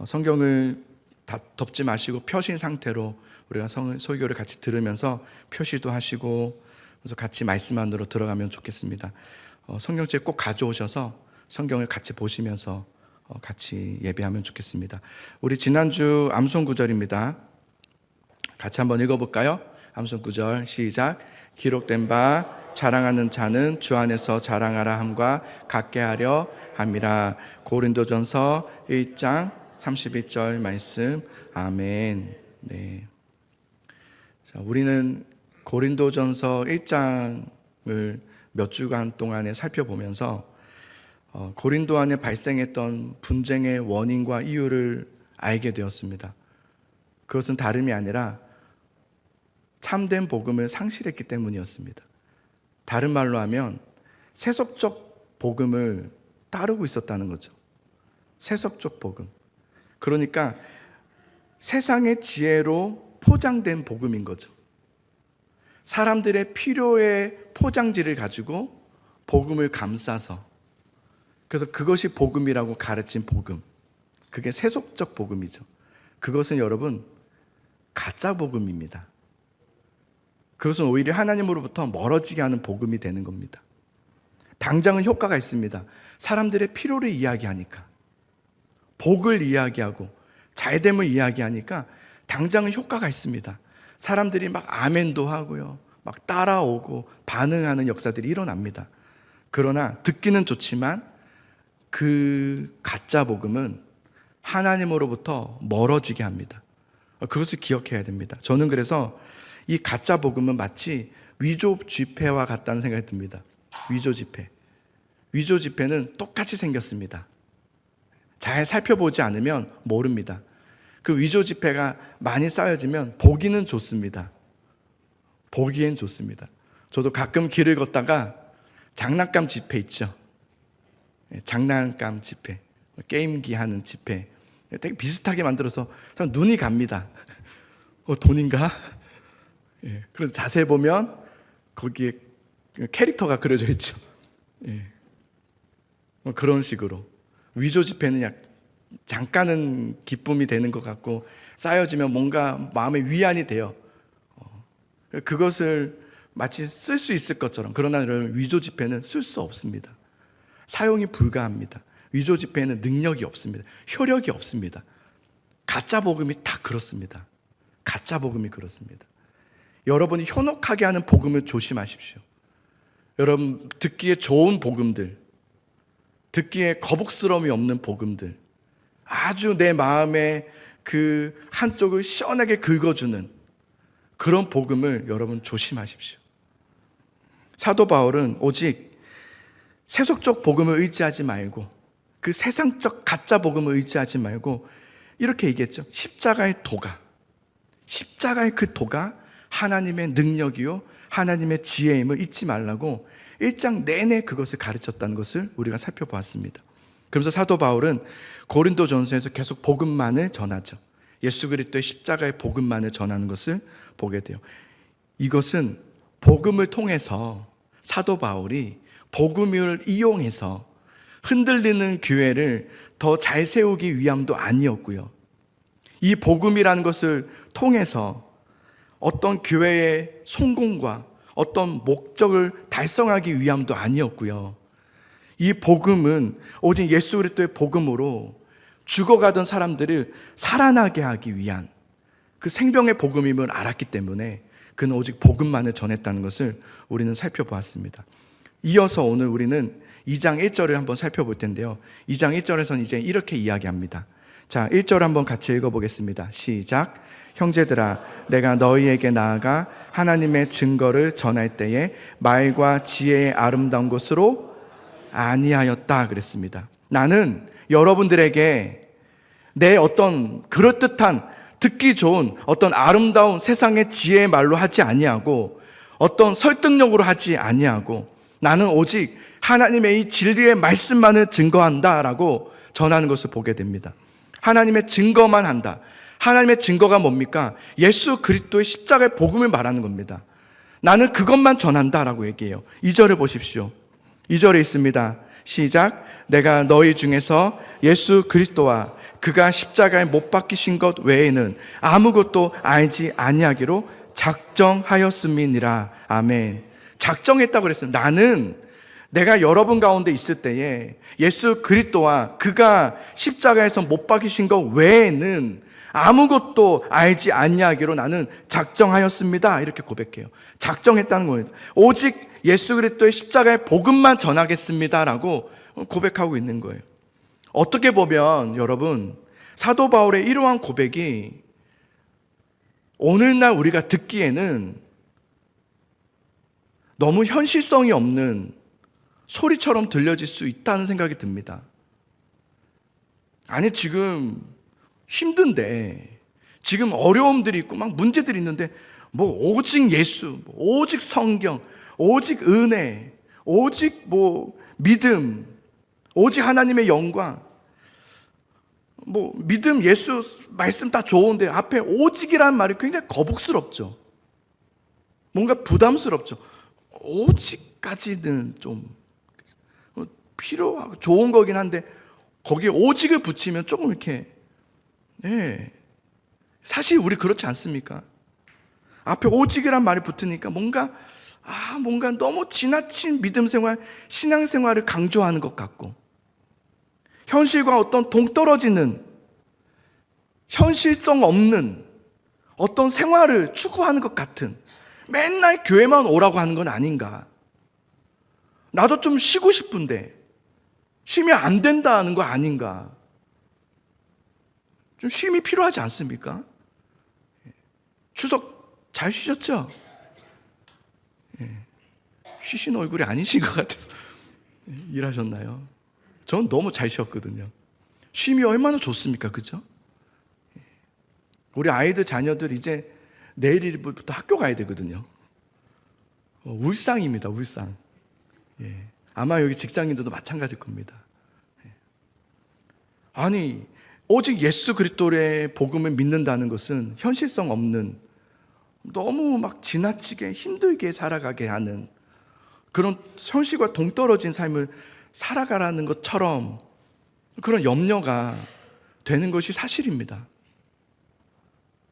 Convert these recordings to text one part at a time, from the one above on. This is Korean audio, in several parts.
성경을 덮지 마시고 펴신 상태로 우리가 설교를 같이 들으면서 표시도 하시고 그래서 같이 말씀 안으로 들어가면 좋겠습니다. 성경책 꼭 가져오셔서 성경을 같이 보시면서 같이 예배하면 좋겠습니다. 우리 지난주 암송 구절입니다. 같이 한번 읽어볼까요? 암송 구절 시작. 기록된 바 자랑하는 자는 주 안에서 자랑하라 함과 같게 하려 함이라. 고린도전서 1장 31절 말씀. 아멘. 네. 자, 우리는 고린도전서 1장을 몇 주간 동안에 살펴보면서 고린도 안에 발생했던 분쟁의 원인과 이유를 알게 되었습니다. 그것은 다름이 아니라 참된 복음을 상실했기 때문이었습니다. 다른 말로 하면 세속적 복음을 따르고 있었다는 거죠. 세속적 복음. 그러니까 세상의 지혜로 포장된 복음인 거죠. 사람들의 필요의 포장지를 가지고 복음을 감싸서, 그래서 그것이 복음이라고 가르친 복음, 그게 세속적 복음이죠. 그것은 여러분 가짜 복음입니다. 그것은 오히려 하나님으로부터 멀어지게 하는 복음이 되는 겁니다. 당장은 효과가 있습니다. 사람들의 필요를 이야기하니까, 복을 이야기하고 잘됨을 이야기하니까 당장은 효과가 있습니다. 사람들이 막 아멘도 하고요, 막 따라오고 반응하는 역사들이 일어납니다. 그러나 듣기는 좋지만 그 가짜 복음은 하나님으로부터 멀어지게 합니다. 그것을 기억해야 됩니다. 저는 그래서 이 가짜 복음은 마치 위조 지폐와 같다는 생각이 듭니다. 위조 지폐. 위조 지폐는 똑같이 생겼습니다. 잘 살펴보지 않으면 모릅니다. 그 위조 지폐가 많이 쌓여지면 보기는 좋습니다. 보기엔 좋습니다. 저도 가끔 길을 걷다가 장난감 지폐 있죠. 장난감 지폐, 게임기 하는 지폐 되게 비슷하게 만들어서 눈이 갑니다. 돈인가? 그래서 자세히 보면 거기에 캐릭터가 그려져 있죠. 그런 식으로 위조 지폐는 잠깐은 기쁨이 되는 것 같고 쌓여지면 뭔가 마음의 위안이 돼요. 그것을 마치 쓸 수 있을 것처럼. 그러나 위조 지폐는 쓸 수 없습니다. 사용이 불가합니다. 위조 지폐에는 능력이 없습니다. 효력이 없습니다. 가짜 복음이 다 그렇습니다. 가짜 복음이 그렇습니다. 여러분이 현혹하게 하는 복음을 조심하십시오. 여러분, 듣기에 좋은 복음들, 듣기에 거북스러움이 없는 복음들, 아주 내 마음의 그 한쪽을 시원하게 긁어주는 그런 복음을 여러분 조심하십시오. 사도 바울은 오직 세속적 복음을 의지하지 말고, 그 세상적 가짜 복음을 의지하지 말고 이렇게 얘기했죠. 십자가의 도가, 십자가의 그 도가 하나님의 능력이요 하나님의 지혜임을 잊지 말라고 1장 내내 그것을 가르쳤다는 것을 우리가 살펴보았습니다. 그러면서 사도 바울은 고린도전서에서 계속 복음만을 전하죠. 예수 그리스도의 십자가의 복음만을 전하는 것을 보게 돼요. 이것은 복음을 통해서 사도 바울이 복음을 이용해서 흔들리는 교회를 더 잘 세우기 위함도 아니었고요, 이 복음이라는 것을 통해서 어떤 교회의 성공과 어떤 목적을 달성하기 위함도 아니었고요, 이 복음은 오직 예수 그리스도의 복음으로 죽어가던 사람들을 살아나게 하기 위한 그 생명의 복음임을 알았기 때문에 그는 오직 복음만을 전했다는 것을 우리는 살펴보았습니다. 이어서 오늘 우리는 2장 1절을 한번 살펴볼 텐데요, 2장 1절에서는 이제 이렇게 이야기합니다. 자, 1절 한번 같이 읽어보겠습니다. 시작. 형제들아, 내가 너희에게 나아가 하나님의 증거를 전할 때에 말과 지혜의 아름다운 것으로 아니하였다 그랬습니다. 나는 여러분들에게 내 어떤 그럴듯한 듣기 좋은 어떤 아름다운 세상의 지혜의 말로 하지 아니하고 어떤 설득력으로 하지 아니하고 나는 오직 하나님의 이 진리의 말씀만을 증거한다라고 전하는 것을 보게 됩니다. 하나님의 증거만 한다. 하나님의 증거가 뭡니까? 예수 그리스도의 십자가의 복음을 말하는 겁니다. 나는 그것만 전한다라고 얘기해요. 2절을 보십시오. 2절에 있습니다. 시작. 내가 너희 중에서 예수 그리스도와 그가 십자가에 못 박히신 것 외에는 아무것도 알지 아니하기로 작정하였음이니라. 아멘. 작정했다고 그랬어요. 나는 내가 여러분 가운데 있을 때에 예수 그리스도와 그가 십자가에서 못 박히신 것 외에는 아무것도 알지 아니하기로 나는 작정하였습니다. 이렇게 고백해요. 작정했다는 겁니다. 오직 예수 그리스도의 십자가의 복음만 전하겠습니다라고 고백하고 있는 거예요. 어떻게 보면 여러분, 사도 바울의 이러한 고백이 오늘날 우리가 듣기에는 너무 현실성이 없는 소리처럼 들려질 수 있다는 생각이 듭니다. 아니, 지금 힘든데, 지금 어려움들이 있고 막 문제들이 있는데 뭐 오직 예수, 오직 성경, 오직 은혜, 오직 믿음, 오직 하나님의 영광, 믿음, 예수 말씀 다 좋은데 앞에 오직이라는 말이 굉장히 거북스럽죠. 뭔가 부담스럽죠. 오직까지는 좀 필요하고 좋은 거긴 한데 거기에 오직을 붙이면 조금 이렇게, 사실 우리 그렇지 않습니까? 앞에 오직이란 말이 붙으니까 뭔가 너무 지나친 믿음 생활, 신앙 생활을 강조하는 것 같고, 현실과 어떤 동떨어지는, 현실성 없는 어떤 생활을 추구하는 것 같은, 맨날 교회만 오라고 하는 건 아닌가. 나도 좀 쉬고 싶은데 쉬면 안 된다는 거 아닌가. 좀 쉼이 필요하지 않습니까? 추석 잘 쉬셨죠? 쉬신 얼굴이 아니신 것 같아서 일하셨나요? 전 너무 잘 쉬었거든요. 쉼이 얼마나 좋습니까? 그죠? 우리 아이들, 자녀들 이제 내일부터 학교 가야 되거든요. 울상입니다, 울상. 아마 여기 직장인들도 마찬가지일 겁니다. 아니, 오직 예수 그리스도의 복음을 믿는다는 것은 현실성 없는, 너무 막 지나치게 힘들게 살아가게 하는 그런 현실과 동떨어진 삶을 살아가라는 것처럼 그런 염려가 되는 것이 사실입니다.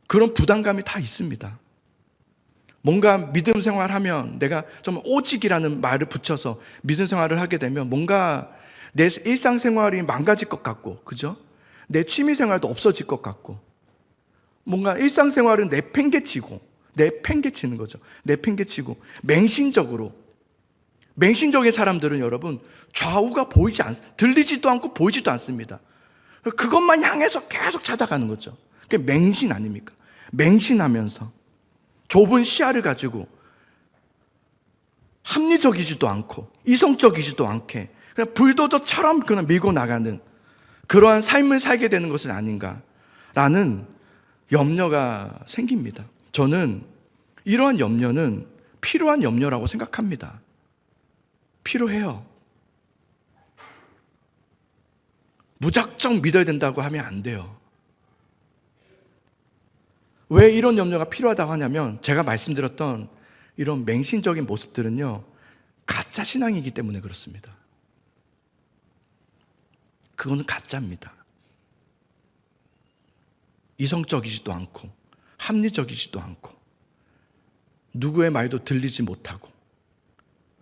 그런 부담감이 다 있습니다. 뭔가 믿음 생활하면, 내가 좀 오직이라는 말을 붙여서 믿음 생활을 하게 되면 뭔가 내 일상생활이 망가질 것 같고, 그죠? 내 취미생활도 없어질 것 같고, 뭔가 일상생활은 내팽개치는 거죠. 내팽개치고 맹신적인 사람들은 여러분 좌우가 들리지도 않고 보이지도 않습니다. 그것만 향해서 계속 찾아가는 거죠. 그게 맹신 아닙니까? 맹신하면서 좁은 시야를 가지고 합리적이지도 않고 이성적이지도 않게 그냥 불도저처럼 그냥 밀고 나가는 그러한 삶을 살게 되는 것은 아닌가라는 염려가 생깁니다. 저는 이러한 염려는 필요한 염려라고 생각합니다. 필요해요. 무작정 믿어야 된다고 하면 안 돼요. 왜 이런 염려가 필요하다고 하냐면, 제가 말씀드렸던 이런 맹신적인 모습들은요, 가짜 신앙이기 때문에 그렇습니다. 그거는 가짜입니다. 이성적이지도 않고 합리적이지도 않고 누구의 말도 들리지 못하고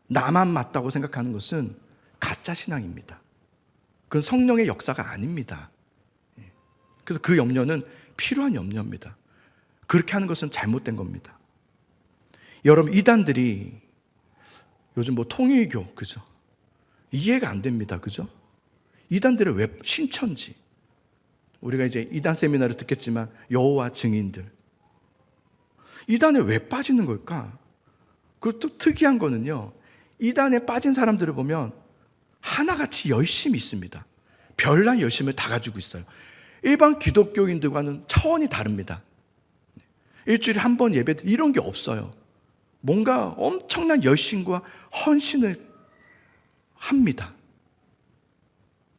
나만 맞다고 생각하는 것은 가짜 신앙입니다. 그건 성령의 역사가 아닙니다. 그래서 그 염려는 필요한 염려입니다. 그렇게 하는 것은 잘못된 겁니다. 여러분, 이단들이 요즘 통일교, 그죠? 이해가 안 됩니다. 그죠? 이단들의 왜 신천지, 우리가 이제 이단 세미나를 듣겠지만 여호와 증인들, 이단에 왜 빠지는 걸까? 그것도 특이한 거는요, 이단에 빠진 사람들을 보면 하나같이 열심이 있습니다. 별난 열심을 다 가지고 있어요. 일반 기독교인들과는 차원이 다릅니다. 일주일에 한 번 예배, 이런 게 없어요. 뭔가 엄청난 열심과 헌신을 합니다.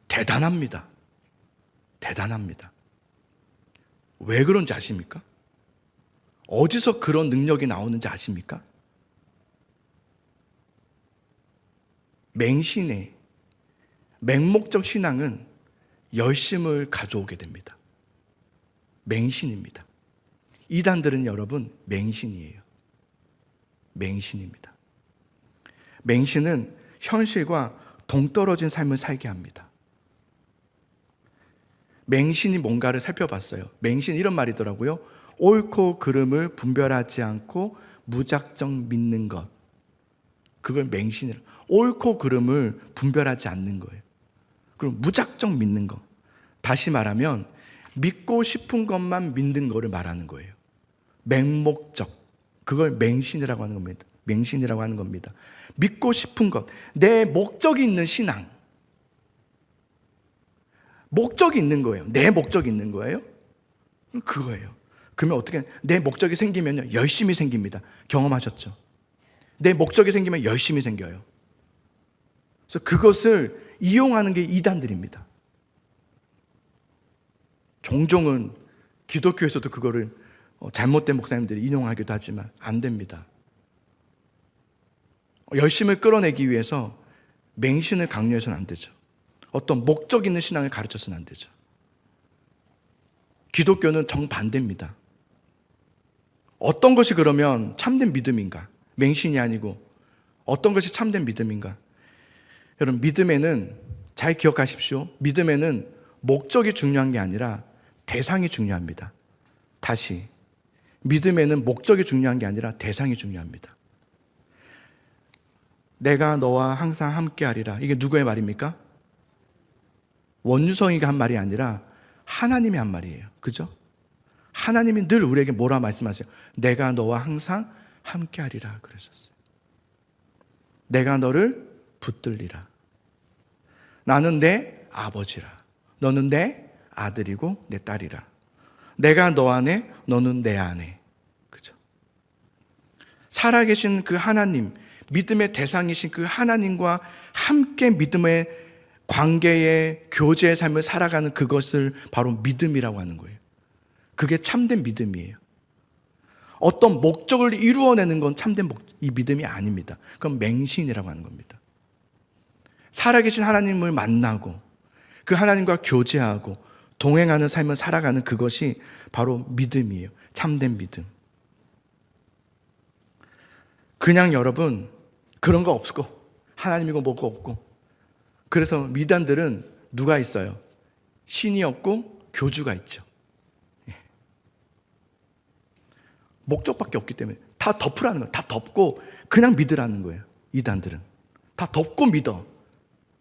대단합니다. 대단합니다. 왜 그런지 아십니까? 어디서 그런 능력이 나오는지 아십니까? 맹신의 맹목적 신앙은 열심을 가져오게 됩니다. 맹신입니다. 이단들은 여러분 맹신이에요. 맹신입니다. 맹신은 현실과 동떨어진 삶을 살게 합니다. 맹신이 뭔가를 살펴봤어요. 맹신 이런 말이더라고요. 옳고 그름을 분별하지 않고 무작정 믿는 것. 그걸 맹신이라. 옳고 그름을 분별하지 않는 거예요. 그럼 무작정 믿는 것. 다시 말하면 믿고 싶은 것만 믿는 거를 말하는 거예요. 맹목적. 그걸 맹신이라고 하는 겁니다. 맹신이라고 하는 겁니다. 믿고 싶은 것. 내 목적이 있는 신앙. 목적이 있는 거예요. 내 목적이 있는 거예요. 그거예요. 그러면 어떻게, 내 목적이 생기면요, 열심히 생깁니다. 경험하셨죠? 내 목적이 생기면 열심히 생겨요. 그래서 그것을 이용하는 게 이단들입니다. 종종은 기독교에서도 그거를 잘못된 목사님들이 인용하기도 하지만 안 됩니다. 열심을 끌어내기 위해서 맹신을 강요해서는 안 되죠. 어떤 목적 있는 신앙을 가르쳐서는 안 되죠. 기독교는 정반대입니다. 어떤 것이 그러면 참된 믿음인가? 맹신이 아니고 어떤 것이 참된 믿음인가? 여러분, 믿음에는 잘 기억하십시오. 믿음에는 목적이 중요한 게 아니라 대상이 중요합니다. 다시, 믿음에는 목적이 중요한 게 아니라 대상이 중요합니다. 내가 너와 항상 함께하리라. 이게 누구의 말입니까? 원유성이가 한 말이 아니라 하나님이 한 말이에요. 그죠? 하나님이 늘 우리에게 뭐라 말씀하세요? 내가 너와 항상 함께하리라 그러셨어요. 내가 너를 붙들리라. 나는 내 아버지라. 너는 내 아들이고 내 딸이라. 내가 너 안에, 너는 내 안에. 그죠? 살아계신 그 하나님, 믿음의 대상이신 그 하나님과 함께 믿음의 관계의 교제의 삶을 살아가는 그것을 바로 믿음이라고 하는 거예요. 그게 참된 믿음이에요. 어떤 목적을 이루어내는 건 참된 이 믿음이 아닙니다. 그건 맹신이라고 하는 겁니다. 살아계신 하나님을 만나고 그 하나님과 교제하고 동행하는 삶을 살아가는 그것이 바로 믿음이에요. 참된 믿음. 그냥 여러분 그런 거 없고 하나님이고 뭐고 없고, 그래서 미단들은 누가 있어요? 신이 없고 교주가 있죠. 목적밖에 없기 때문에 다 덮으라는 거예요. 다 덮고 그냥 믿으라는 거예요. 이단들은 다 덮고 믿어.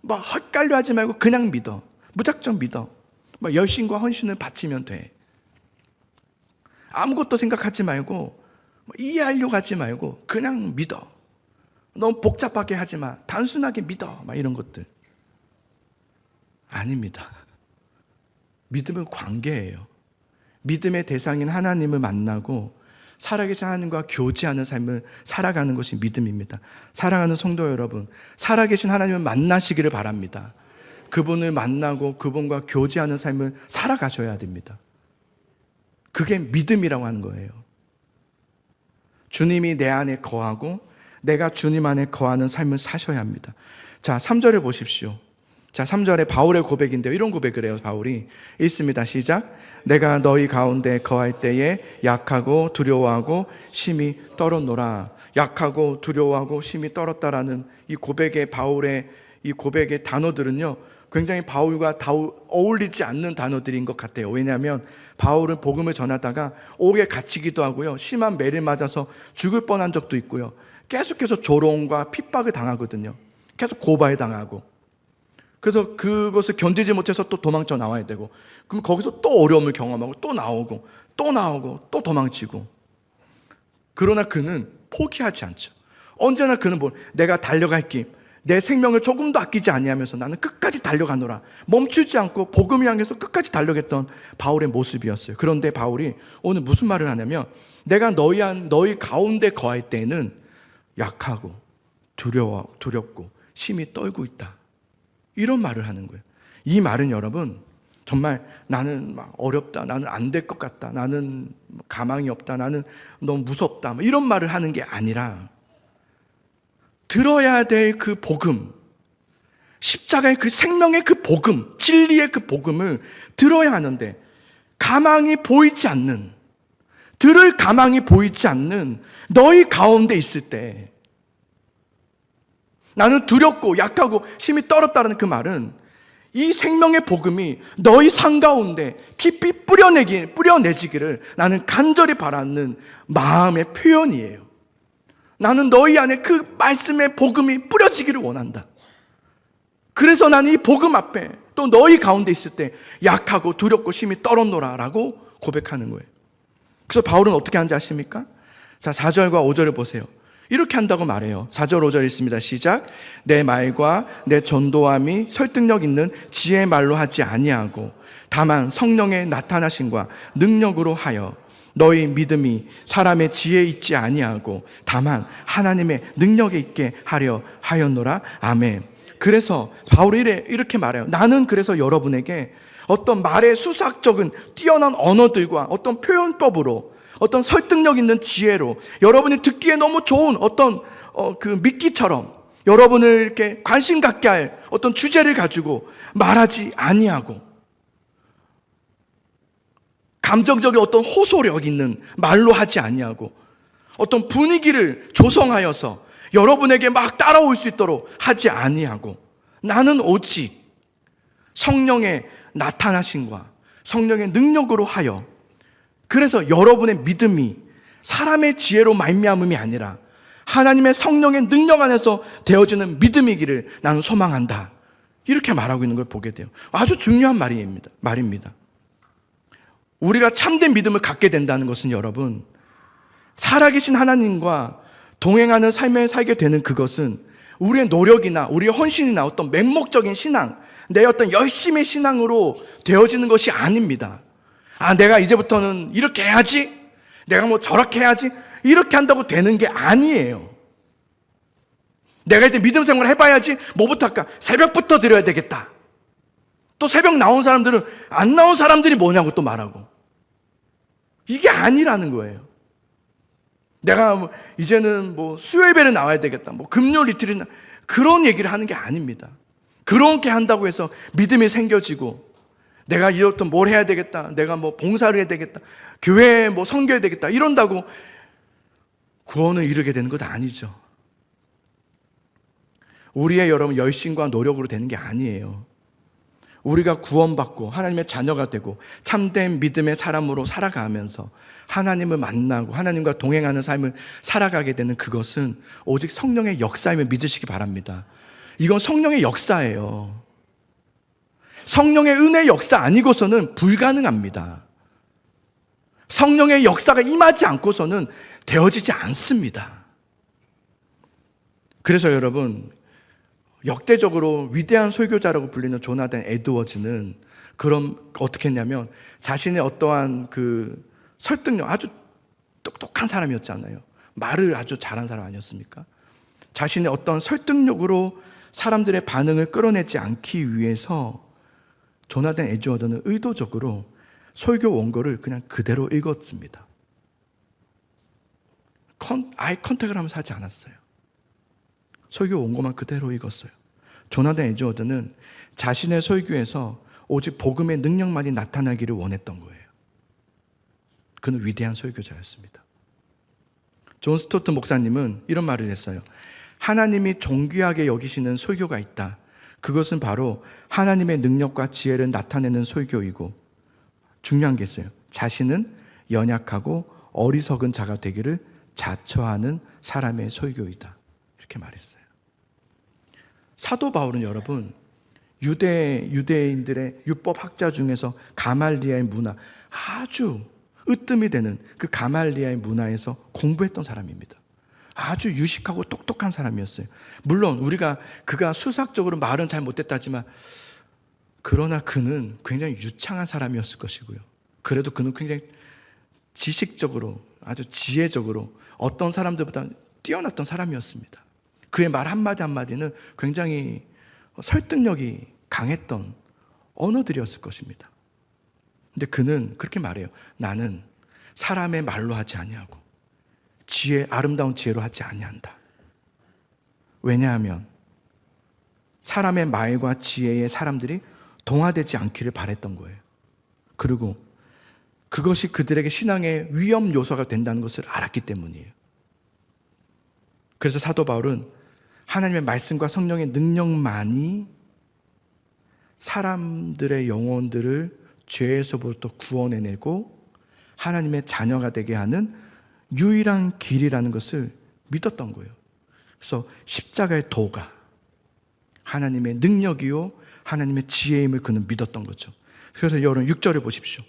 막 헛갈려 하지 말고 그냥 믿어. 무작정 믿어. 막 열심과 헌신을 바치면 돼. 아무것도 생각하지 말고 이해하려고 하지 말고 그냥 믿어. 너무 복잡하게 하지 마. 단순하게 믿어. 막 이런 것들. 아닙니다. 믿음은 관계예요. 믿음의 대상인 하나님을 만나고 살아계신 하나님과 교제하는 삶을 살아가는 것이 믿음입니다. 사랑하는 성도 여러분, 살아계신 하나님을 만나시기를 바랍니다. 그분을 만나고 그분과 교제하는 삶을 살아가셔야 됩니다. 그게 믿음이라고 하는 거예요. 주님이 내 안에 거하고 내가 주님 안에 거하는 삶을 사셔야 합니다. 자, 3절을 보십시오. 자, 3절에 바울의 고백인데요. 이런 고백을 해요, 바울이. 읽습니다. 시작. 내가 너희 가운데 거할 때에 약하고 두려워하고 심히 떨었노라. 약하고 두려워하고 심히 떨었다라는 이 고백의 바울의 이 고백의 단어들은요, 굉장히 바울과 어울리지 않는 단어들인 것 같아요. 왜냐하면 바울은 복음을 전하다가 옥에 갇히기도 하고요, 심한 매를 맞아서 죽을 뻔한 적도 있고요, 계속해서 조롱과 핍박을 당하거든요. 계속 고발당하고. 그래서 그것을 견디지 못해서 또 도망쳐 나와야 되고, 그럼 거기서 또 어려움을 경험하고 또 나오고 또 나오고 또 도망치고. 그러나 그는 포기하지 않죠. 언제나 그는 내가 달려갈 길, 내 생명을 조금도 아끼지 아니하면서 나는 끝까지 달려가노라. 멈추지 않고 복음을 향해서 끝까지 달려갔던 바울의 모습이었어요. 그런데 바울이 오늘 무슨 말을 하냐면, 내가 너희 가운데 거할 때에는 약하고 두렵고 심히 떨고 있다. 이런 말을 하는 거예요. 이 말은 여러분, 정말 나는 막 어렵다, 나는 안 될 것 같다, 나는 가망이 없다, 나는 너무 무섭다, 이런 말을 하는 게 아니라, 들어야 될 그 복음, 십자가의 그 생명의 그 복음, 진리의 그 복음을 들어야 하는데 가망이 보이지 않는, 들을 가망이 보이지 않는 너희 가운데 있을 때, 나는 두렵고 약하고 심히 떨었다는 그 말은 이 생명의 복음이 너희 삶 가운데 깊이 뿌려내지기를 나는 간절히 바라는 마음의 표현이에요. 나는 너희 안에 그 말씀의 복음이 뿌려지기를 원한다. 그래서 나는 이 복음 앞에 또 너희 가운데 있을 때 약하고 두렵고 심히 떨었노라 라고 고백하는 거예요. 그래서 바울은 어떻게 하는지 아십니까? 자, 4절과 5절을 보세요. 이렇게 한다고 말해요. 4절 5절 있습니다. 시작. 내 말과 내 전도함이 설득력 있는 지혜의 말로 하지 아니하고 다만 성령의 나타나심과 능력으로 하여 너희 믿음이 사람의 지혜에 있지 아니하고 다만 하나님의 능력에 있게 하려 하였노라. 아멘. 그래서 바울이 이렇게 말해요. 나는 그래서 여러분에게 어떤 말의 수학적인 뛰어난 언어들과 어떤 표현법으로 어떤 설득력 있는 지혜로 여러분이 듣기에 너무 좋은 어떤 그 미끼처럼 여러분을 이렇게 관심 갖게 할 어떤 주제를 가지고 말하지 아니하고 감정적인 어떤 호소력 있는 말로 하지 아니하고 어떤 분위기를 조성하여서 여러분에게 막 따라올 수 있도록 하지 아니하고 나는 오직 성령의 나타나심과 성령의 능력으로 하여 그래서 여러분의 믿음이 사람의 지혜로 말미암음이 아니라 하나님의 성령의 능력 안에서 되어지는 믿음이기를 나는 소망한다. 이렇게 말하고 있는 걸 보게 돼요. 아주 중요한 말입니다. 우리가 참된 믿음을 갖게 된다는 것은 여러분, 살아계신 하나님과 동행하는 삶을 살게 되는 그것은 우리의 노력이나 우리의 헌신이나 어떤 맹목적인 신앙, 내 어떤 열심의 신앙으로 되어지는 것이 아닙니다. 아, 내가 이제부터는 이렇게 해야지, 내가 뭐 저렇게 해야지, 이렇게 한다고 되는 게 아니에요. 내가 이제 믿음 생활을 해봐야지, 뭐부터 할까? 새벽부터 드려야 되겠다. 또 새벽 나온 사람들은 안 나온 사람들이 뭐냐고 또 말하고. 이게 아니라는 거예요. 내가 뭐 이제는 뭐 수요예배를 나와야 되겠다, 뭐 금요 리트리나 그런 얘기를 하는 게 아닙니다. 그렇게 한다고 해서 믿음이 생겨지고 내가 이제부터 뭘 해야 되겠다, 내가 뭐 봉사를 해야 되겠다, 교회에 뭐 섬겨야 되겠다 이런다고 구원을 이루게 되는 것 아니죠. 우리의 여러분 열심과 노력으로 되는 게 아니에요. 우리가 구원받고 하나님의 자녀가 되고 참된 믿음의 사람으로 살아가면서 하나님을 만나고 하나님과 동행하는 삶을 살아가게 되는 그것은 오직 성령의 역사임을 믿으시기 바랍니다. 이건 성령의 역사예요. 성령의 은혜의 역사 아니고서는 불가능합니다. 성령의 역사가 임하지 않고서는 되어지지 않습니다. 그래서 여러분, 역대적으로 위대한 설교자라고 불리는 조나단 에드워즈는 그럼 어떻게 했냐면 자신의 어떠한 그 설득력, 아주 똑똑한 사람이었잖아요. 말을 아주 잘한 사람 아니었습니까? 자신의 어떤 설득력으로 사람들의 반응을 끌어내지 않기 위해서 조나단 에드워즈는 의도적으로 설교 원고를 그냥 그대로 읽었습니다. 아이 컨택을 하면서 하지 않았어요. 설교 원고만 그대로 읽었어요. 조나단 에드워즈는 자신의 설교에서 오직 복음의 능력만이 나타나기를 원했던 거예요. 그는 위대한 설교자였습니다. 존 스토트 목사님은 이런 말을 했어요. 하나님이 존귀하게 여기시는 설교가 있다. 그것은 바로 하나님의 능력과 지혜를 나타내는 설교이고 중요한 게 있어요. 자신은 연약하고 어리석은 자가 되기를 자처하는 사람의 설교이다. 이렇게 말했어요. 사도 바울은 여러분 유대인들의 율법학자 중에서 가말리아의 문화, 아주 으뜸이 되는 그 가말리아의 문화에서 공부했던 사람입니다. 아주 유식하고 똑똑한 사람이었어요. 물론 그가 수학적으로 말은 잘 못했다지만 그러나 그는 굉장히 유창한 사람이었을 것이고요. 그래도 그는 굉장히 지식적으로 아주 지혜적으로 어떤 사람들보다 뛰어났던 사람이었습니다. 그의 말 한마디 한마디는 굉장히 설득력이 강했던 언어들이었을 것입니다. 근데 그는 그렇게 말해요. 나는 사람의 말로 하지 아니하고 아름다운 지혜로 하지 아니한다. 왜냐하면 사람의 말과 지혜에 사람들이 동화되지 않기를 바랬던 거예요. 그리고 그것이 그들에게 신앙의 위험 요소가 된다는 것을 알았기 때문이에요. 그래서 사도 바울은 하나님의 말씀과 성령의 능력만이 사람들의 영혼들을 죄에서부터 구원해내고 하나님의 자녀가 되게 하는 유일한 길이라는 것을 믿었던 거예요. 그래서 십자가의 도가 하나님의 능력이요 하나님의 지혜임을 그는 믿었던 거죠. 그래서 여러분 6절을 보십시오.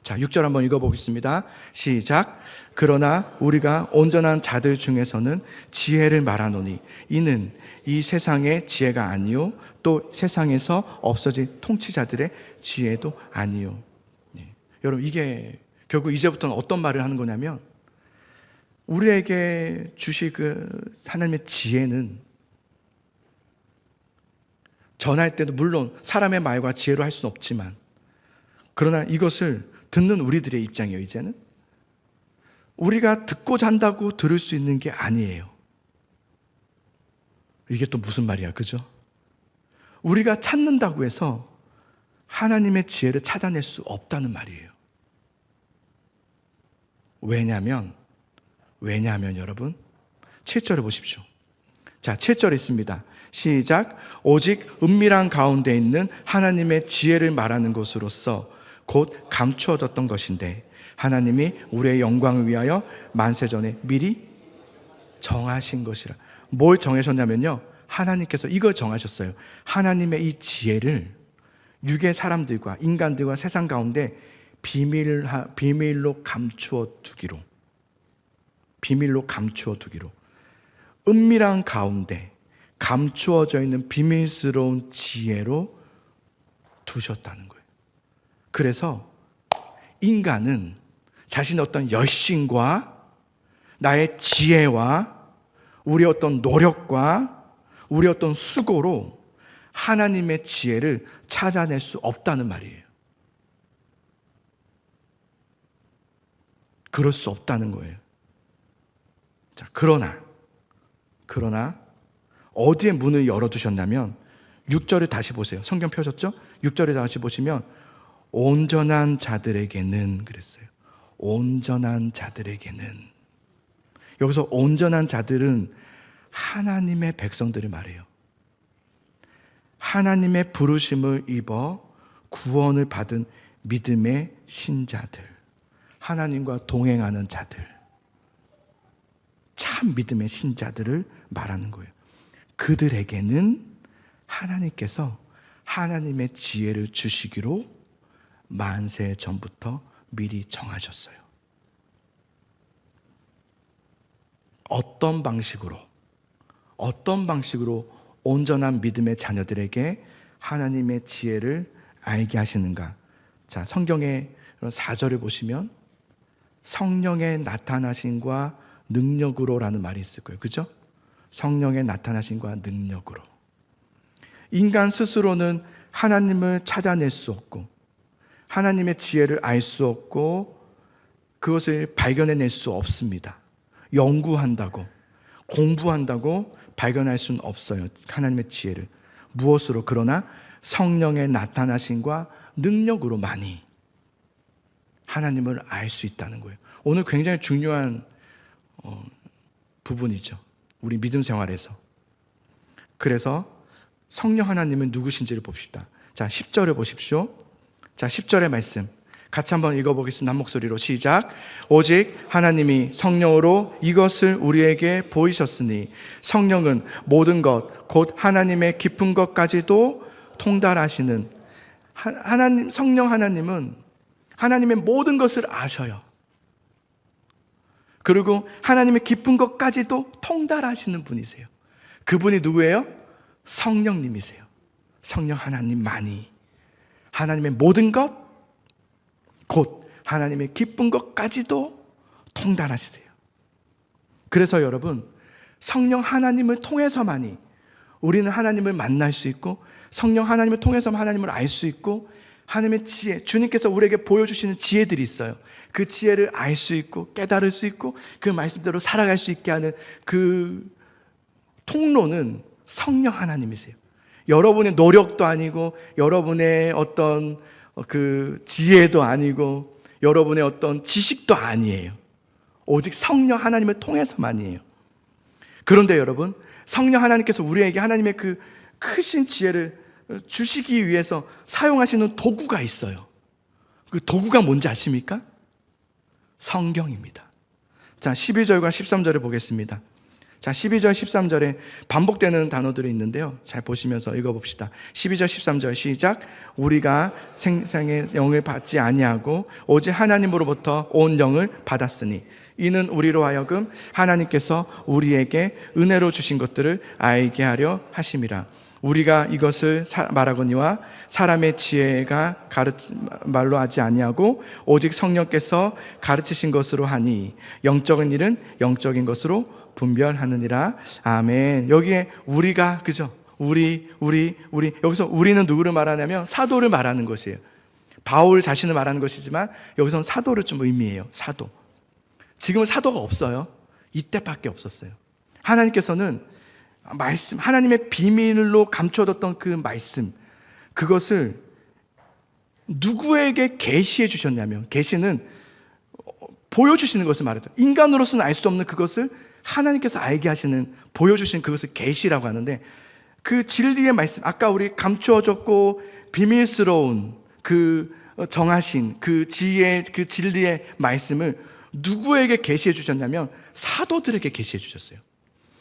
자, 6절 한번 읽어보겠습니다. 시작. 그러나 우리가 온전한 자들 중에서는 지혜를 말하노니 이는 이 세상의 지혜가 아니요 또 세상에서 없어진 통치자들의 지혜도 아니요. 네. 여러분, 이게 결국 이제부터는 어떤 말을 하는 거냐면, 우리에게 주실 그 하나님의 지혜는 전할 때도 물론 사람의 말과 지혜로 할 수는 없지만, 그러나 이것을 듣는 우리들의 입장이에요. 이제는 우리가 듣고자 한다고 들을 수 있는 게 아니에요. 이게 또 무슨 말이야, 그죠? 우리가 찾는다고 해서 하나님의 지혜를 찾아낼 수 없다는 말이에요. 왜냐하면 여러분 7절을 보십시오. 자, 7절 있습니다. 시작. 오직 은밀한 가운데 있는 하나님의 지혜를 말하는 것으로서 곧 감추어졌던 것인데 하나님이 우리의 영광을 위하여 만세전에 미리 정하신 것이라. 뭘 정하셨냐면요, 하나님께서 이걸 정하셨어요. 하나님의 이 지혜를 육의 사람들과 인간들과 세상 가운데 비밀로 감추어 두기로, 은밀한 가운데 감추어져 있는 비밀스러운 지혜로 두셨다는 거예요. 그래서 인간은 자신의 어떤 열심과 나의 지혜와 우리의 어떤 노력과 우리의 어떤 수고로 하나님의 지혜를 찾아낼 수 없다는 말이에요. 그럴 수 없다는 거예요. 자, 그러나 어디에 문을 열어두셨냐면 6절을 다시 보세요. 성경 펴졌죠? 6절을 다시 보시면 온전한 자들에게는 그랬어요. 온전한 자들에게는. 여기서 온전한 자들은 하나님의 백성들을 말해요. 하나님의 부르심을 입어 구원을 받은 믿음의 신자들, 하나님과 동행하는 자들, 참 믿음의 신자들을 말하는 거예요. 그들에게는 하나님께서 하나님의 지혜를 주시기로 만세 전부터 미리 정하셨어요. 어떤 방식으로 온전한 믿음의 자녀들에게 하나님의 지혜를 알게 하시는가? 자, 성경의 4절을 보시면 성령의 나타나심과 능력으로라는 말이 있을 거예요. 그죠? 성령의 나타나심과 능력으로. 인간 스스로는 하나님을 찾아낼 수 없고 하나님의 지혜를 알 수 없고 그것을 발견해낼 수 없습니다. 연구한다고, 공부한다고 발견할 수는 없어요. 하나님의 지혜를. 무엇으로? 그러나 성령의 나타나심과 능력으로만이 하나님을 알 수 있다는 거예요. 오늘 굉장히 중요한 부분이죠. 우리 믿음 생활에서. 그래서 성령 하나님은 누구신지를 봅시다. 자, 10절을 보십시오. 자, 10절의 말씀 같이 한번 읽어보겠습니다. 한 목소리로 시작. 오직 하나님이 성령으로 이것을 우리에게 보이셨으니 성령은 모든 것 곧 하나님의 깊은 것까지도 통달하시는 하나님. 성령 하나님은 하나님의 모든 것을 아셔요. 그리고 하나님의 깊은 것까지도 통달하시는 분이세요. 그분이 누구예요? 성령님이세요. 성령 하나님만이 하나님의 모든 것, 곧 하나님의 기쁜 것까지도 통달하시세요. 그래서 여러분, 성령 하나님을 통해서만이 우리는 하나님을 만날 수 있고, 성령 하나님을 통해서 하나님을 알 수 있고, 하나님의 지혜, 주님께서 우리에게 보여주시는 지혜들이 있어요. 그 지혜를 알 수 있고 깨달을 수 있고 그 말씀대로 살아갈 수 있게 하는 그 통로는 성령 하나님이세요. 여러분의 노력도 아니고 여러분의 어떤 그 지혜도 아니고 여러분의 어떤 지식도 아니에요. 오직 성령 하나님을 통해서만이에요. 그런데 여러분, 성령 하나님께서 우리에게 하나님의 그 크신 지혜를 주시기 위해서 사용하시는 도구가 있어요. 그 도구가 뭔지 아십니까? 성경입니다. 자, 12절과 13절을 보겠습니다. 자, 12절, 13절에 반복되는 단어들이 있는데요. 잘 보시면서 읽어봅시다. 12절, 13절 시작. 우리가 생명의 영을 받지 아니하고 오직 하나님으로부터 온 영을 받았으니 이는 우리로 하여금 하나님께서 우리에게 은혜로 주신 것들을 알게 하려 하심이라. 우리가 이것을 말하거니와 사람의 지혜가 말로 하지 아니하고 오직 성령께서 가르치신 것으로 하니 영적인 일은 영적인 것으로 분별하느니라. 아멘. 여기에 우리가, 그죠? 우리 여기서 우리는 누구를 말하냐면 사도를 말하는 것이에요. 바울 자신을 말하는 것이지만 여기서는 사도를 좀 의미해요. 사도. 지금은 사도가 없어요. 이때밖에 없었어요. 하나님께서는 말씀, 하나님의 비밀로 감춰뒀던 그 말씀, 그것을 누구에게 계시해 주셨냐면, 계시는 보여주시는 것을 말하죠. 인간으로서는 알 수 없는 그것을 하나님께서 알게 하시는, 보여주시는 그것을 계시라고 하는데, 그 진리의 말씀, 아까 우리 감추어졌고 비밀스러운 그 정하신 그 지혜의, 그 진리의 말씀을 누구에게 계시해 주셨냐면 사도들에게 계시해 주셨어요.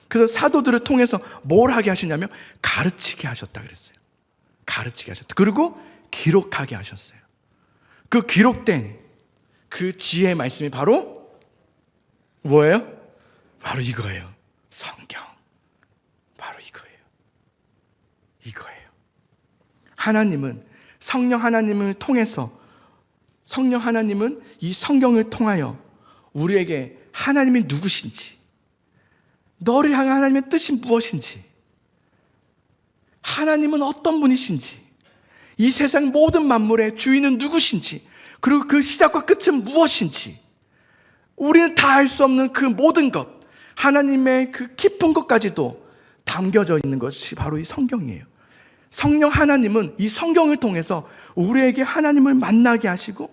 그래서 사도들을 통해서 뭘 하게 하시냐면 가르치게 하셨다 그랬어요. 가르치게 하셨다. 그리고 기록하게 하셨어요. 그 기록된 그 지혜의 말씀이 바로 뭐예요? 바로 이거예요. 성경. 바로 이거예요. 이거예요. 하나님은, 성령 하나님을 통해서, 성령 하나님은 이 성경을 통하여 우리에게 하나님이 누구신지, 너를 향한 하나님의 뜻이 무엇인지, 하나님은 어떤 분이신지, 이 세상 모든 만물의 주인은 누구신지, 그리고 그 시작과 끝은 무엇인지, 우리는 다 알 수 없는 그 모든 것, 하나님의 그 깊은 것까지도 담겨져 있는 것이 바로 이 성경이에요. 성령 하나님은 이 성경을 통해서 우리에게 하나님을 만나게 하시고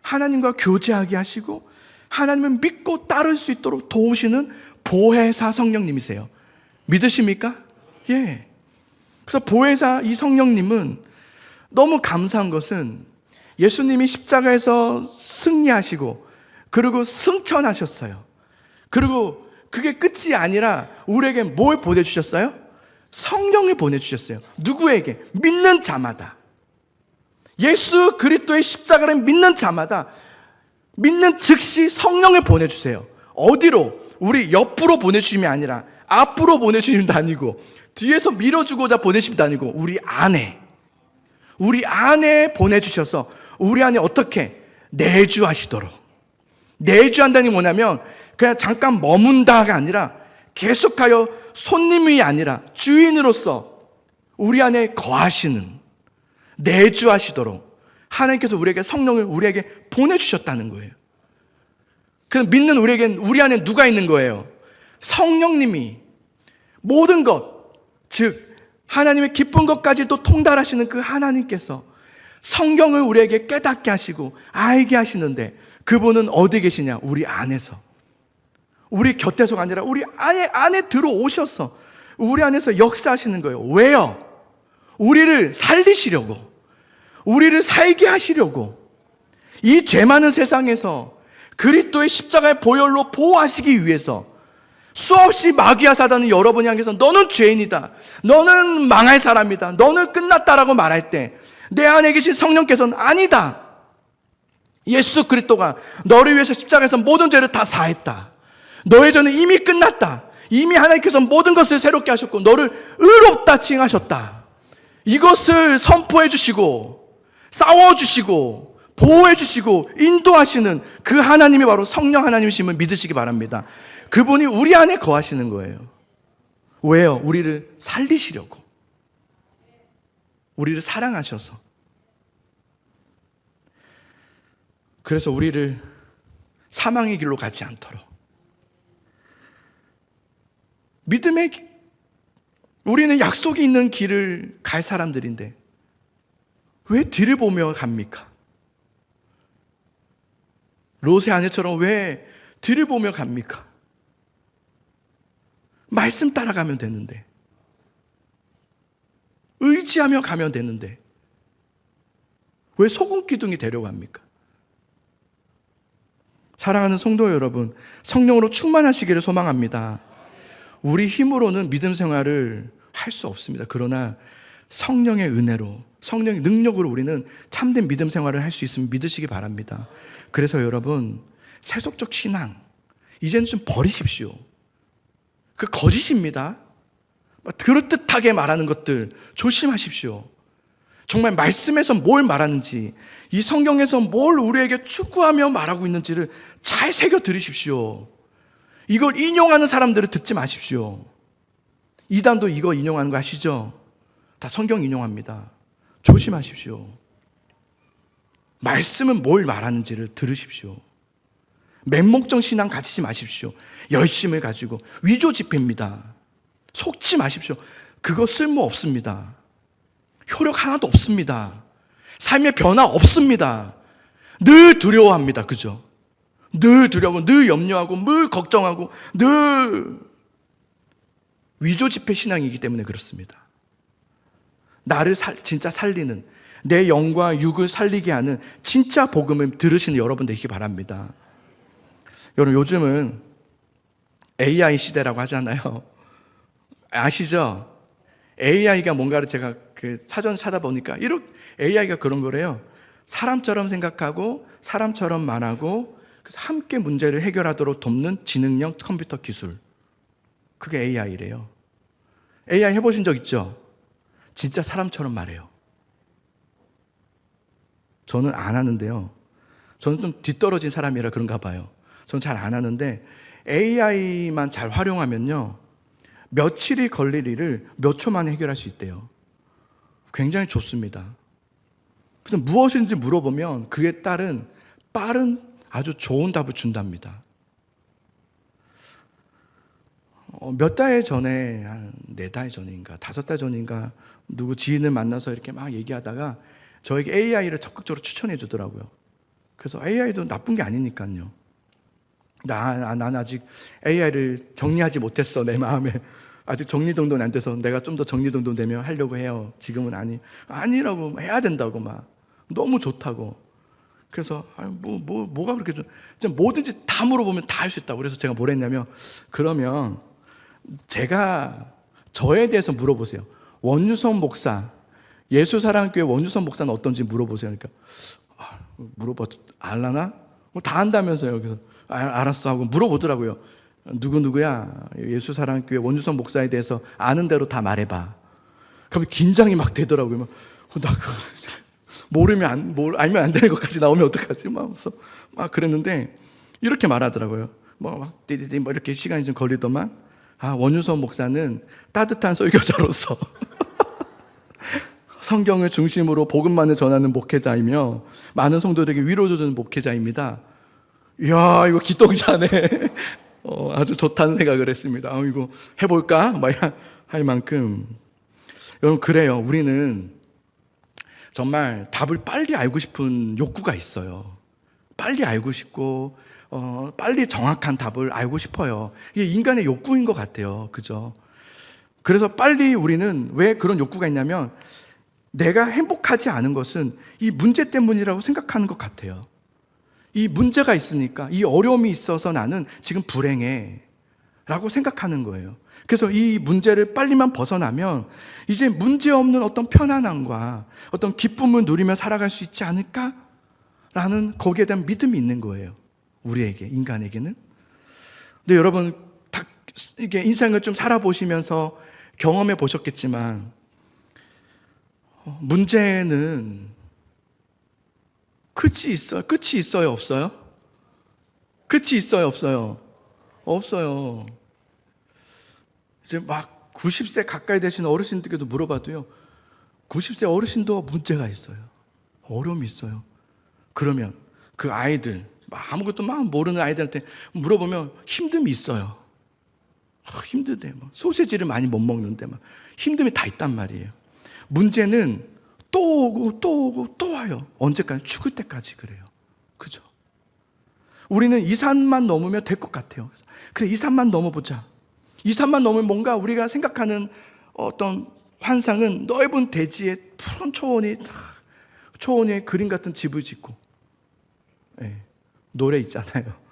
하나님과 교제하게 하시고 하나님을 믿고 따를 수 있도록 도우시는 보혜사 성령님이세요. 믿으십니까? 예. 그래서 보혜사 이 성령님은 너무 감사한 것은 예수님이 십자가에서 승리하시고 그리고 승천하셨어요. 그리고 그게 끝이 아니라 우리에게 뭘 보내주셨어요? 성령을 보내주셨어요. 누구에게? 믿는 자마다. 예수 그리스도의 십자가를 믿는 자마다 믿는 즉시 성령을 보내주세요. 어디로? 우리 옆으로 보내주심이 아니라 앞으로 보내주심도 아니고 뒤에서 밀어주고자 보내심도 아니고 우리 안에 보내주셔서 우리 안에 어떻게? 내주하시도록. 내주한다는 게 뭐냐면 그냥 잠깐 머문다가 아니라 계속하여 손님이 아니라 주인으로서 우리 안에 거하시는, 내주하시도록 하나님께서 우리에게 성령을 우리에게 보내주셨다는 거예요. 그래서 믿는 우리에겐 우리 안에 누가 있는 거예요? 성령님이 모든 것, 즉 하나님의 기쁜 것까지도 통달하시는 그 하나님께서 성경을 우리에게 깨닫게 하시고 알게 하시는데 그분은 어디 계시냐? 우리 안에서. 우리 곁에서가 아니라 우리 안에 들어오셔서 우리 안에서 역사하시는 거예요. 왜요? 우리를 살리시려고, 우리를 살게 하시려고, 이 죄 많은 세상에서 그리스도의 십자가의 보혈로 보호하시기 위해서 수없이 마귀와 사단은 여러분이 향해서 너는 죄인이다, 너는 망할 사람이다, 너는 끝났다라고 말할 때 내 안에 계신 성령께서는 아니다, 예수 그리스도가 너를 위해서 십자가에서 모든 죄를 다 사했다, 너의 죄는 이미 끝났다, 이미 하나님께서 모든 것을 새롭게 하셨고 너를 의롭다 칭하셨다, 이것을 선포해 주시고 싸워 주시고 보호해 주시고 인도하시는 그 하나님이 바로 성령 하나님이심을 믿으시기 바랍니다. 그분이 우리 안에 거하시는 거예요. 왜요? 우리를 살리시려고, 우리를 사랑하셔서. 그래서 우리를 사망의 길로 가지 않도록 믿음의 우리는 약속이 있는 길을 갈 사람들인데 왜 뒤를 보며 갑니까? 롯의 아내처럼 왜 뒤를 보며 갑니까? 말씀 따라가면 되는데, 의지하며 가면 되는데 왜 소금 기둥이 데려갑니까? 사랑하는 성도 여러분, 성령으로 충만하시기를 소망합니다. 우리 힘으로는 믿음 생활을 할 수 없습니다. 그러나 성령의 은혜로, 성령의 능력으로 우리는 참된 믿음 생활을 할 수 있으면 믿으시기 바랍니다. 그래서 여러분, 세속적 신앙 이제는 좀 버리십시오. 그 거짓입니다. 그럴듯하게 말하는 것들 조심하십시오. 정말 말씀에서 뭘 말하는지, 이 성경에서 뭘 우리에게 추구하며 말하고 있는지를 잘 새겨 들으십시오. 이걸 인용하는 사람들을 듣지 마십시오. 이단도 이거 인용하는 거 아시죠? 다 성경 인용합니다. 조심하십시오. 말씀은 뭘 말하는지를 들으십시오. 맹목적 신앙 가지지 마십시오. 열심을 가지고 위조 집회입니다. 속지 마십시오. 그거 쓸모 없습니다. 효력 하나도 없습니다. 삶의 변화 없습니다. 늘 두려워합니다. 그죠? 늘 두려워하고 늘 염려하고 늘 걱정하고 늘 위조 집회 신앙이기 때문에 그렇습니다. 나를 진짜 살리는, 내 영과 육을 살리게 하는 진짜 복음을 들으시는 여러분 되시기 바랍니다. 여러분, 요즘은 AI 시대라고 하잖아요. 아시죠? AI가 뭔가를 제가 사전 찾아보니까 AI가 그런 거래요. 사람처럼 생각하고 사람처럼 말하고 함께 문제를 해결하도록 돕는 지능형 컴퓨터 기술. 그게 AI래요. AI 해보신 적 있죠? 진짜 사람처럼 말해요. 저는 안 하는데요. 저는 좀 뒤떨어진 사람이라 그런가 봐요. 저는 잘 안 하는데 AI만 잘 활용하면요, 며칠이 걸릴 일을 몇 초 만에 해결할 수 있대요. 굉장히 좋습니다. 그래서 무엇인지 물어보면 그에 따른 빠른 아주 좋은 답을 준답니다. 몇 달 전에, 한 4달 전인가 5달 전인가 누구 지인을 만나서 이렇게 막 얘기하다가 저에게 AI를 적극적으로 추천해 주더라고요. 그래서 AI도 나쁜 게 아니니까요. 난 아직 AI를 정리하지 못했어. 내 마음에 아직 정리정돈이 안 돼서 내가 좀 더 정리정돈 되면 하려고 해요. 지금은 아니라고 해야 된다고 막 너무 좋다고. 그래서 뭐가 그렇게 좀 뭐든지 다 물어보면 다 할 수 있다고. 그래서 제가 뭘 했냐면, 그러면 제가 저에 대해서 물어보세요. 원유선 목사, 예수사랑교회 원유선 목사는 어떤지 물어보세요. 그러니까 물어봐 알라나? 다 안다면서요. 그래서 알았어 하고 물어보더라고요. 누구야? 예수사랑교회 원유선 목사에 대해서 아는 대로 다 말해봐. 그러면 긴장이 막 되더라고요. 나 알면 안 되는 것까지 나오면 어떡하지? 막 그랬는데 이렇게 말하더라고요. 띠디디 이렇게 시간이 좀 걸리더만. 원유선 목사는 따뜻한 설교자로서 성경을 중심으로 복음만을 전하는 목회자이며 많은 성도들에게 위로를 주는 목회자입니다. 이야, 이거 기똥차네. 아주 좋다는 생각을 했습니다. 이거 해볼까? 할 만큼. 여러분, 그래요. 우리는 정말 답을 빨리 알고 싶은 욕구가 있어요. 빨리 알고 싶고, 빨리 정확한 답을 알고 싶어요. 이게 인간의 욕구인 것 같아요. 그죠? 그래서 빨리 우리는 왜 그런 욕구가 있냐면, 내가 행복하지 않은 것은 이 문제 때문이라고 생각하는 것 같아요. 이 문제가 있으니까, 이 어려움이 있어서 나는 지금 불행해 라고 생각하는 거예요. 그래서 이 문제를 빨리만 벗어나면 이제 문제없는 어떤 편안함과 어떤 기쁨을 누리며 살아갈 수 있지 않을까? 라는 거기에 대한 믿음이 있는 거예요. 우리에게, 인간에게는. 근데 여러분, 이게 인생을 좀 살아보시면서 경험해 보셨겠지만, 문제는 끝이 있어요, 없어요? 끝이 있어요, 없어요? 없어요. 이제 막 90세 가까이 되신 어르신들께도 물어봐도요, 90세 어르신도 문제가 있어요. 어려움이 있어요. 그러면 그 아이들, 아무것도 막 모르는 아이들한테 물어보면 힘듦이 있어요. 힘드대. 소세지를 많이 못 먹는데 힘듦이 다 있단 말이에요. 문제는 또 오고 또 오고 또 와요. 언제까지? 죽을 때까지 그래요. 그죠? 우리는 이 산만 넘으면 될 것 같아요. 그래, 이 산만 넘어보자. 이 산만 넘으면 뭔가 우리가 생각하는 어떤 환상은 넓은 대지에 푸른 초원에 그림 같은 집을 짓고, 노래 있잖아요.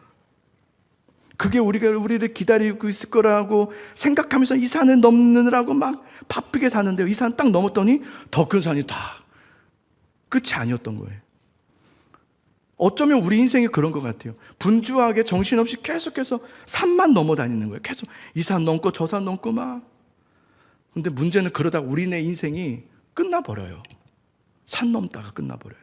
그게 우리를 기다리고 있을 거라고 생각하면서 이 산을 넘느라고 막 바쁘게 사는데요. 이 산 딱 넘었더니 더 큰 산이 다 끝이 아니었던 거예요. 어쩌면 우리 인생이 그런 것 같아요. 분주하게 정신없이 계속해서 산만 넘어 다니는 거예요. 계속 이 산 넘고 저 산 넘고 막. 근데 문제는 그러다가 우리네 인생이 끝나버려요. 산 넘다가 끝나버려요.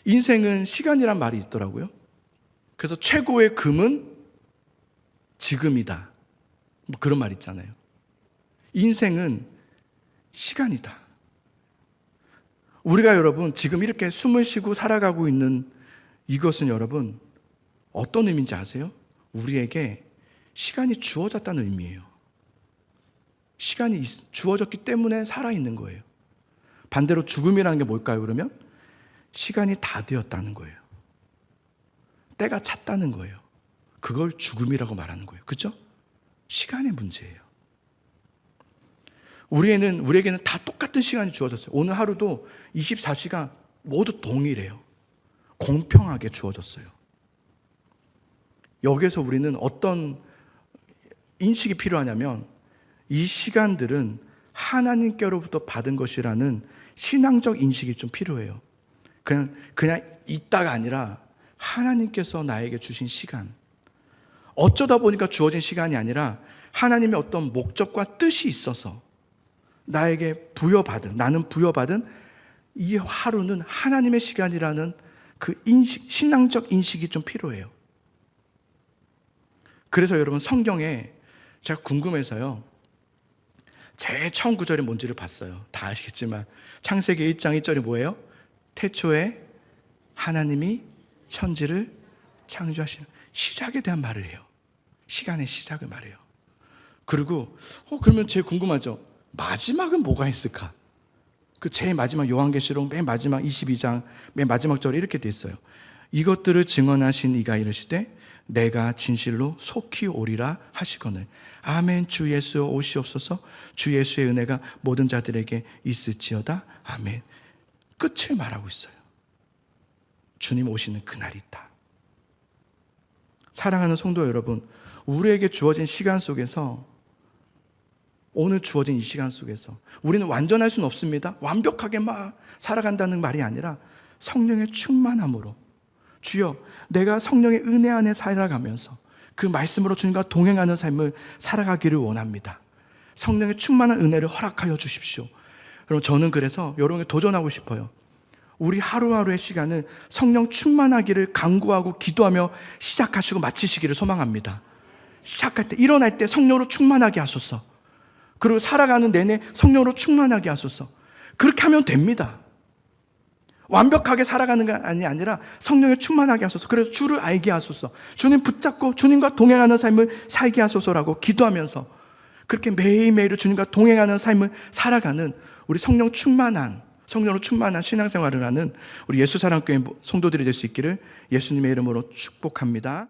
인생은 시간이란 말이 있더라고요. 그래서 최고의 금은 지금이다. 그런 말 있잖아요. 인생은 시간이다. 우리가 여러분 지금 이렇게 숨을 쉬고 살아가고 있는 이것은 여러분 어떤 의미인지 아세요? 우리에게 시간이 주어졌다는 의미예요. 시간이 주어졌기 때문에 살아있는 거예요. 반대로 죽음이라는 게 뭘까요, 그러면? 시간이 다 되었다는 거예요. 때가 찼다는 거예요. 그걸 죽음이라고 말하는 거예요. 그렇죠? 시간의 문제예요. 우리에게는 다 똑같은 시간이 주어졌어요. 오늘 하루도 24시간 모두 동일해요. 공평하게 주어졌어요. 여기에서 우리는 어떤 인식이 필요하냐면 이 시간들은 하나님께로부터 받은 것이라는 신앙적 인식이 좀 필요해요. 그냥 있다가 아니라 하나님께서 나에게 주신 시간, 어쩌다 보니까 주어진 시간이 아니라 하나님의 어떤 목적과 뜻이 있어서 나에게 나는 부여받은 이 하루는 하나님의 시간이라는 그 인식, 신앙적 인식이 좀 필요해요. 그래서 여러분 성경에 제가 궁금해서요, 제일 처음 구절이 뭔지를 봤어요. 다 아시겠지만 창세기 1장 1절이 뭐예요? 태초에 하나님이 천지를 창조하시는 시작에 대한 말을 해요. 시간의 시작을 말해요. 그리고 그러면 제일 궁금하죠. 마지막은 뭐가 있을까? 그 제일 마지막 요한계시록 맨 마지막 22장 맨 마지막 절에 이렇게 돼 있어요. 이것들을 증언하신 이가 이르시되 내가 진실로 속히 오리라 하시거늘. 아멘. 주 예수 오시옵소서. 주 예수의 은혜가 모든 자들에게 있을지어다. 아멘. 끝을 말하고 있어요. 주님 오시는 그날이 있다. 사랑하는 성도 여러분, 우리에게 주어진 시간 속에서, 오늘 주어진 이 시간 속에서 우리는 완전할 수는 없습니다. 완벽하게 막 살아간다는 말이 아니라 성령의 충만함으로, 주여 내가 성령의 은혜 안에 살아가면서 그 말씀으로 주님과 동행하는 삶을 살아가기를 원합니다. 성령의 충만한 은혜를 허락하여 주십시오. 여러분, 저는 그래서 여러분에게 도전하고 싶어요. 우리 하루하루의 시간을 성령 충만하기를 간구하고 기도하며 시작하시고 마치시기를 소망합니다. 시작할 때, 일어날 때 성령으로 충만하게 하소서. 그리고 살아가는 내내 성령으로 충만하게 하소서. 그렇게 하면 됩니다. 완벽하게 살아가는 게 아니라 성령에 충만하게 하소서. 그래서 주를 알게 하소서. 주님 붙잡고 주님과 동행하는 삶을 살게 하소서라고 기도하면서 그렇게 매일매일 주님과 동행하는 삶을 살아가는 우리 성령으로 충만한 신앙생활을 하는 우리 예수사랑교회 성도들이 될 수 있기를 예수님의 이름으로 축복합니다.